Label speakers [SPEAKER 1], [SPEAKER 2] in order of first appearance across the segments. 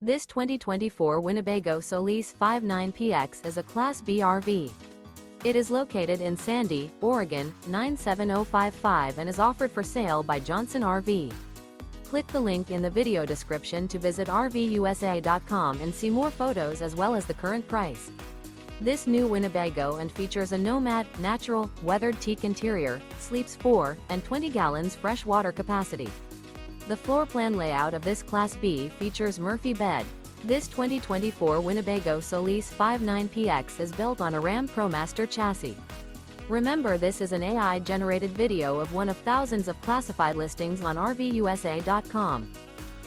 [SPEAKER 1] This 2024 Winnebago Solis 59PX is a Class B RV. It is located in Sandy, Oregon, 97055 and is offered for sale by Johnson RV. Click the link in the video description to visit RVUSA.com and see more photos as well as the current price. This new Winnebago and features a NOMAD, natural, weathered teak interior, sleeps 4, and 20 gallons fresh water capacity. The floor plan layout of this Class B features Murphy bed. This 2024 Winnebago Solis 59PX is built on a Ram ProMaster chassis. Remember, this is an AI-generated video of one of thousands of classified listings on RVUSA.com.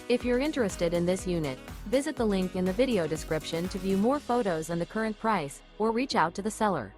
[SPEAKER 1] If you're interested in this unit, visit the link in the video description to view more photos and the current price, or reach out to the seller.